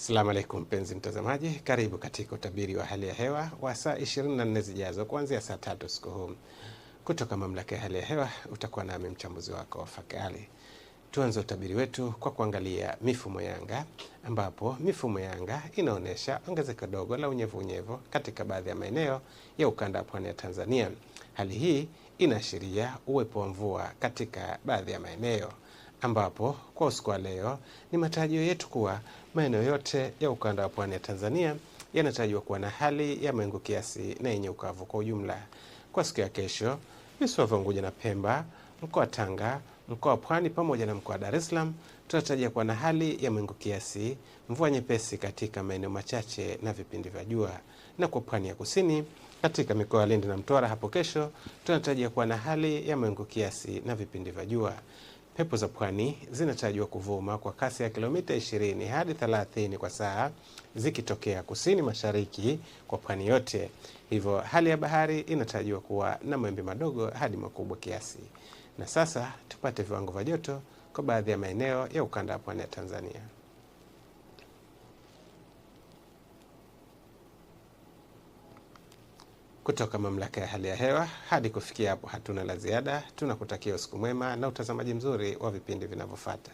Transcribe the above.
Asalamu alaikum mpenzi mtazamaji, karibu katika utabiri wa hali ya hewa wa saa 24 zijazo kuanzia saa 3 usiku huu kutoka mamlaka ya hali ya hewa. Utakuwa nami mchambuzi wako Fakali. Tuanze utabiri wetu kwa kuangalia mifumo ya anga, ambapo mifumo ya anga inaonyesha ongezeko dogo la unyevunyevu katika baadhi ya maeneo ya ukanda wa pwani ya Tanzania. Hali hii inaashiria uwepo wa mvua katika baadhi ya maeneo, ambapo kwa usiku wa leo ni matarajio yetu kuwa maeneo yote ya ukanda wa pwani ya Tanzania yanatarajiwa kuwa na hali ya mawingu kiasi na yenye ukavu kwa ujumla. Kwa siku ya kesho, visiwa vya Unguja na Pemba, mkoa wa Tanga, mkoa wa Pwani pamoja na mkoa wa Dar es Salaam tunatarajia kuwa na hali ya mawingu kiasi, mvua nyepesi katika maeneo machache na vipindi vya jua. Na kwa pwani ya kusini katika mikoa ya Lindi na Mtwara hapo kesho tunatarajia kuwa na hali ya mawingu kiasi na vipindi vya jua. Pepo za pwani zinatarajiwa kuvuma kwa kasi ya kilomita 20 hadi 30 kwa saa zikitokea kusini mashariki kwa pwani yote. Hivyo hali ya bahari inatarajiwa kuwa na mawimbi madogo hadi makubwa kiasi. Na sasa tupate viwango vya joto kwa baadhi ya maeneo ya ukanda wa pwani ya Tanzania. Kutoka mamlaka ya hali ya hewa, hadi kufikia hapo hatuna la ziada. Tunakutakia usiku mwema na utazamaji mzuri wa vipindi vinavyofuata.